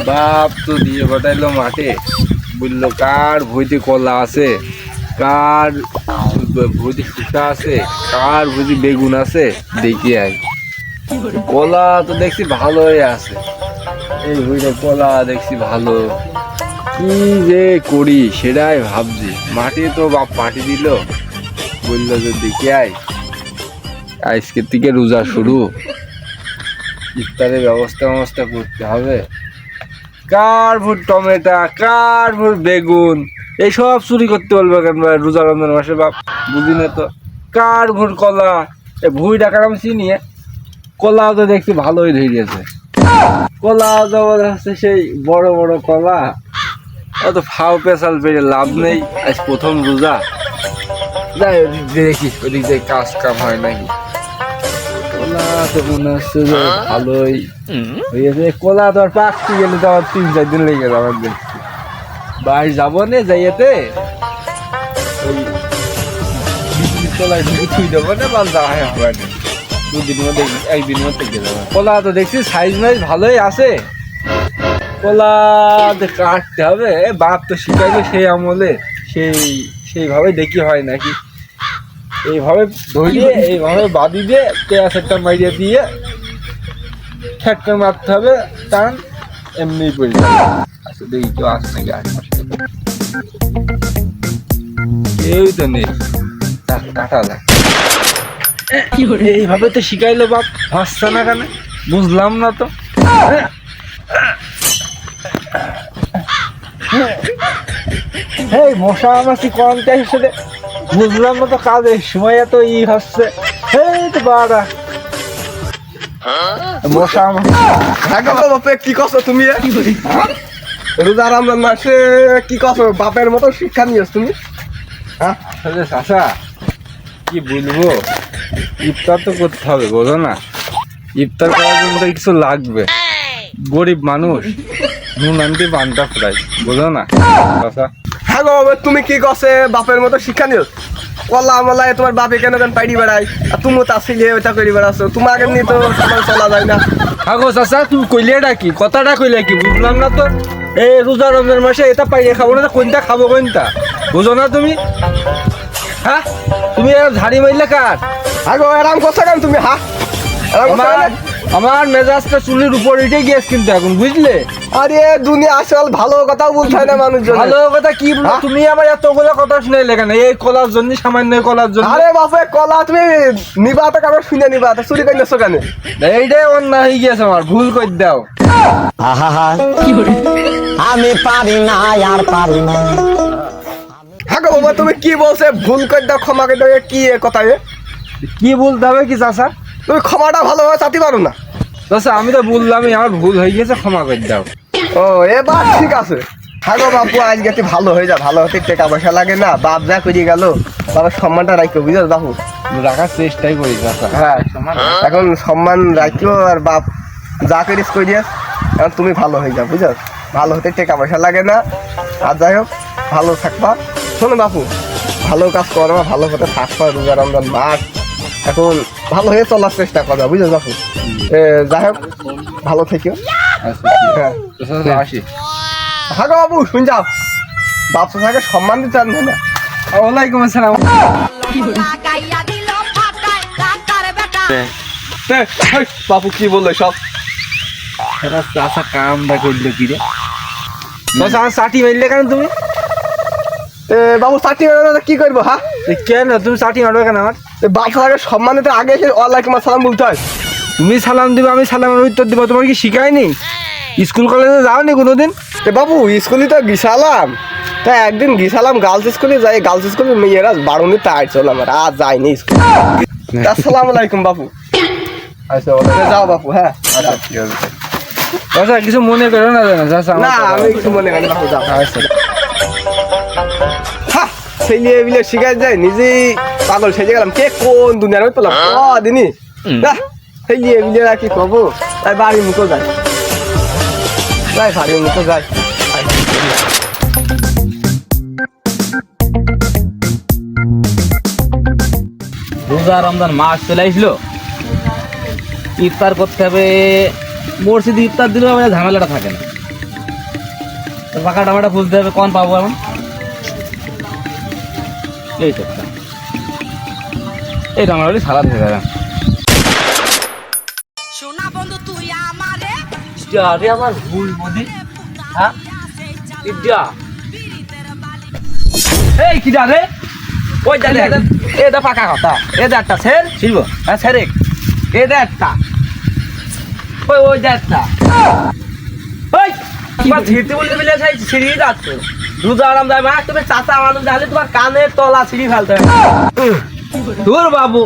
বাপ তো দিয়ে পাঠাইলো মাঠে, বললো কার ভুঁইতে কলা আছে, কার ভুঁইতে শুকা আছে, কার ভুঁইতে বেগুন আছে দেখি আই। কলা তো দেখছি ভালোই আছে, এই ভুঁইতে কলা দেখছি ভালো, কি যে করি সেটাই ভাবছি। মাঠে তো বাপ পাঠিয়ে দিল, বললো যে দেখি আই, আজকের থেকে রোজা শুরু, ইফতারের ব্যবস্থা করতে হবে। কার ভোট টমেটো, কার ভোট বেগুন, এইসব চুরি করতে বলবে কেন রোজা রমজান মাসে বাপ, বুঝি না তো। কার ভোট কলা, এই ভুঁই ডাকার আমি চিনি, কলা তো দেখছি ভালোই ধরিয়েছে, কলা যেমন হচ্ছে সেই বড় বড় কলা, অত ফাও পেশাল পেরে লাভ নেই, আজ প্রথম রোজা। যাই দেখি ওদিক দিয়ে কাজ কাম হয় নাকি। কলা তো মনে হচ্ছে যে ভালোই হয়েছে, কলা তো আর পাকতে গেলে তো আমার 3-4 দিন লেগে যাবে। আমার দেখছি বাড়ি যাবো না, যাইয়েতে ওই বিদ্যুৎ তলায় ঢুকে থুই দেবো না, বা যাওয়া হবে না, 2 দিনের মধ্যে 1 দিনের মধ্যে গিয়ে যাবে। কলা তো দেখছি সাইজ মাইজ ভালোই আছে, কলা কাটতে হবে। বাপ তো শিখাইলো সেই আমলে, সেইভাবে দেখি হয় নাকি। এইভাবে ধরিয়ে এইভাবে বাঁধি দিয়ে পেঁয়াজ একটা মারিয়ে দিয়ে ঠ্যাক্কা মারতে হবে, টান এমনি পড়ে যাবে। আচ্ছা দেখি কেউ আসে নাকি আশেপাশে, কেউ তো নেই, কাটা যায়। এইভাবে তো শিখাইলো বাপ, ভাসছে না কেন বুঝলাম না তো। এই মশা মাছি কমতে হিসেবে বুঝলাম না তো, কাজের সময় এত হচ্ছে। এই তো বাড়া মশা বাপে কি করছো তুমি? রোজা রমজান মাসে কি করছো? বাপের মতো শিক্ষা নিয়েছ তুমি? আসলে চাচা কি বলবো, ইফতার তো করতে হবে বোঝো না, ইফতার করার জন্য তো কিছু লাগবে। গরিব মানুষ, নুন আনতে পান্তা ফ্রাই, বোঝো না চাচা। হ্যাঁ গো বাবা, তুমি কি করছে বাপের মতো শিক্ষা নিয়েছ? কলা আমলায় তোমার বাপে কেন পাইডি বেড়াই, আর তুমিও তার ছেলে ওইটা করে বেড়াচ্ছ, তোমাকে নিয়ে তো সকাল চলা যায় না। আগো চাচা তুমি কইলেটা কি, কথাটা কইলে কি বুঝলাম না তো। এই রোজা রমজান মাসে এটা পাইয়ে খাবো না, কোনটা খাবো কোনটা বুঝো না তুমি? হ্যাঁ তুমি ঝাড়ি মারলে কার? হ্যাঁ গো আরাম করছো কেন তুমি? হ্যাঁ আমার মেজাজটা চুলির উপর উঠে গিয়েছে কিন্তু এখন, বুঝলে? আরে দুনিয়া আসল ভালো কথাও বলতে হয় না মানুষজন। ভালো কথা কি বলো তুমি? আমার এতগুলো কথা শুনাইলে কেন? এই কলার জন্য, সামান্য কলার জন্য? আরে বাপে কলা তুমি নিবা তো কারো শুনে নিবা, তো চুরি করে নেছো কেন? এইটাই অন্যায় হয়ে গিয়েছে, আমার ভুল করে দাও। আমি পারি না আর পারি না। হ্যাঁ গো বাবা, তুমি কি বলছে ভুল করে দাও ক্ষমা করে দাও, কি কথা? কি বলতে হবে কি চাচা? তুমি ক্ষমাটা ভালোভাবে চাতে পারো না? চাচা আমি তো বললামই আমার ভুল হয়ে গেছে, ক্ষমা করে দাও। ও এবার ঠিক আছে। হ্যাঁ গো বাপু, আজকে তুই ভালো হয়ে যা, ভালো হতে টাকা পয়সা লাগে না, বাপ যা করে গেল বাবার সম্মানটা রাখো, বুঝলো বাপু? রাখার চেষ্টাই করি চাচা। হ্যাঁ এখন সম্মান রাখো, আর বাপ যা করিস করিস, এখন তুমি ভালো হয়ে যাও, বুঝলো? ভালো হতে টাকা পয়সা লাগে না, আর যাই হোক ভালো থাকবা। শোনো বাপু, ভালো কাজ করবা, ভালো হতে থাকবা, রোজা রমজান মাস, এখন ভালো হয়ে চলার চেষ্টা করবা, বুঝলো বাপু? যাই হোক ভালো থেকেও। হ্যাঁ আসি। হ্যাঁ গো বাবু, শুন যাও, বাপ সাকে সম্মান দিতে চান না। ওয়ালাইকুম আসসালাম। বাপু কি বললো সব? চাচা কামটা করলো কি রে? চাচা আমার চাটি মারলে কেন তুমি? বাবু চাকরি কি করবো? হ্যাঁ কেন তুমি চাটি মারবে কেন আমার? বাপ সাকে সম্মান দিতে আগে ওয়ালাইকুম আসসালাম বলতে হয়। তুমি সালাম দিবে, আমি সালামের উত্তর দিব, তোমার কি শিখায়নি? স্কুল কলেজে যাওনি কোনোদিন? বাবু স্কুলে তো গিয়েছিলাম, তা একদিন গিয়েছিলাম গার্লস স্কুলে, যাই গার্লস স্কুলের মেয়েরা বারুনি তাই চল আমার, আর যাইনি স্কুল। আসসালামু আলাইকুম বাপু। আচ্ছা যাও বাপু। হ্যাঁ আচ্ছা ঠিক আছে চাচা, কিছু মনে করো না চাচা। না আমি কিছু মনে করি বাপু, যাও। আচ্ছা ছেলে মিলে শিখাই যায়, নিজেই পাগল সেজে গেলাম, কে কোন দুনিয়ার মধ্যে পেলাম দিনই ছেলে মিলে আর কি করবো, তাই বাড়ির মুখো যায়, যাই বাড়ির মুখো যায়। রোজা রমজান মাস চলে আসলো, ইফতার করতে হবে। মসজিদে ইফতার দিলেও আমাদের ঝামেলাটা থাকে না, পাকা টমেটো খুঁজতে হবে, কোন পাবো এখন? এই তো একটা। এই টমেটো সালাদ হয়ে যাবে। সোনা বন্ধু তুই আমারে আরে আমার ভুল বুদ্ধি, হ্যাঁ ইডিয়া। এই কি রে? ওই জানি এটা পাকা কথা, এটা একটা ছেড় ছিল, হ্যাঁ ছেড়ে এটা একটা, ওই ওই যে একটা, ওই তোমার ছিঁড়তে বলতে মিলে সেই ছিঁড়ি যাচ্ছে। রোজা আরামদার মা, তুমি চাচা মানুষ জানলে তোমার কানের তলা ছিঁড়ি ফেলতে হবে। দূর বাবু,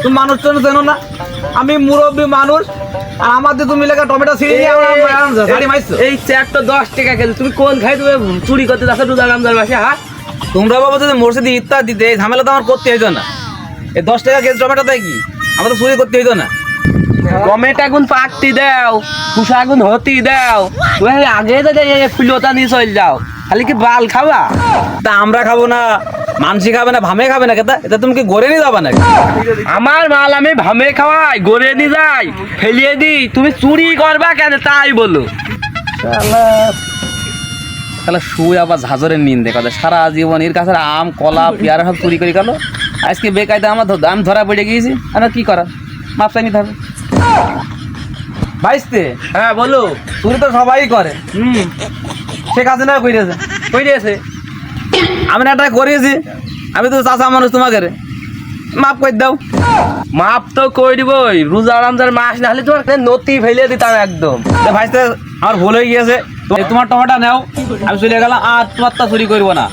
তুমি মানুষ চেনো না, আমি মুরব্বী মানুষ, আর আমাদের তুমি লেখা টমেটো ছিঁড়ি নিয়ে গাড়ি মারছো। এই চ্যাট তো 10 টাকা কেজি, তুমি কোন খাই তুমি চুরি করতে যাচ্ছ রোজা আরামদার মাসে? হ্যাঁ তোমরা বাবু যদি মসজিদে ইফতার দিতে এই ঝামেলা তো আমার করতে হইতো না। এই 10 টাকা কেজি টমেটো দেয় কি আমার তো চুরি করতে হইতো না। টমেটো আগুন পাকতি দাও, কুসা আগুন হতি দাও, তুমি আগে ফুলতা নিয়ে চল যাও, খালি কি বাল খাবা? তা আমরা খাবো না, মানসি খাবে না, ভামে খাবে না, কেতা এটা তুমি কি গড়ে নিয়ে যাবা নাকি? আমার মাল আমি ভামে খাওয়াই, গড়ে নিয়ে যাই, ফেলিয়ে দিই, তুমি চুরি করবা কেন তাই বলো? তাহলে শুয়ে আবার ঝাঁঝরের নিন্দে কথা, সারা জীবন এর কাছে আম কলা পেয়ারা সব চুরি করে গেল, আজকে বেকায়দা আমার দাম ধরা পড়ে গিয়েছি, আর কি করা, মাপ চাই নিতে হবে। ভাইস্তে, হ্যাঁ বলো, চুরি তো সবাই করে, সে কাছে না করিয়েছে, আমি না একটা করিয়েছি, আমি তো চাচা মানুষ, তোমাকে মাপ করে দাও। মাপ তো করে দিবই, রোজা রমজান মাস না হলে তোমার নতি ফেলে দিতাম একদম। ভাইস্তে আমার ভুল হয়ে গিয়েছে, তোমার টমেটো নাও, আমি চলে গেলাম, আর তোমার তা চুরি করবো না।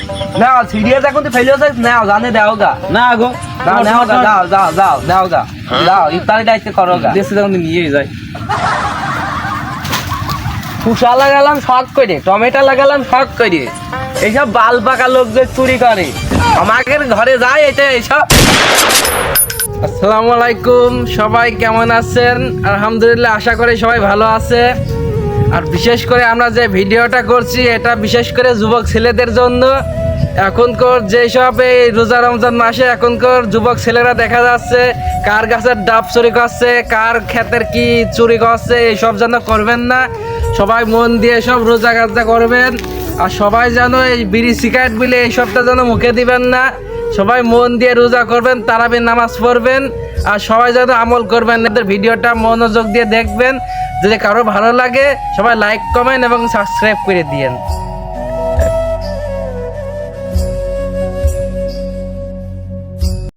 না সিরিয়াস এখন তো ফেলে নাও, জানে দাও গা, না গো নাও গা, যাও যাও যাও দাও গা, যাও ইফতারি দায়িত্ব করো গা, দেশে যখন নিয়ে যায়। কুসা লাগালাম শখ করে, টমেটো লাগালাম শখ করে, এইসব বাল পাকা লোক যে চুরি করে আমাকে ঘরে যায়, এটা এইসব। আসসালামু আলাইকুম, সবাই কেমন আছেন? আলহামদুলিল্লাহ, আশা করি সবাই ভালো আছে। আর বিশেষ করে আমরা যে ভিডিওটা করছি এটা বিশেষ করে যুবক ছেলেদের জন্য। এখনকার যেসব এই রোজা রমজান মাসে এখনকার যুবক ছেলেরা দেখা যাচ্ছে কার গাছের ডাব চুরি করছে, কার ক্ষেতের কি চুরি করছে, এইসব যেন করবেন না। সবাই মন দিয়ে সব রোজা গাজা করবেন, আর সবাই যেন এই বিড়ি সিগারেট বিলে এইসবটা যেন মুখে দিবেন না। সবাই মন দিয়ে রোজা করবেন, তারাবির নামাজ পড়বেন, আর সবাই যেন আমল করবেন। এদের ভিডিওটা মনোযোগ দিয়ে দেখবেন, যদি কারো ভালো লাগে সবাই লাইক কমেন্ট এবং সাবস্ক্রাইব করে দিয়েন।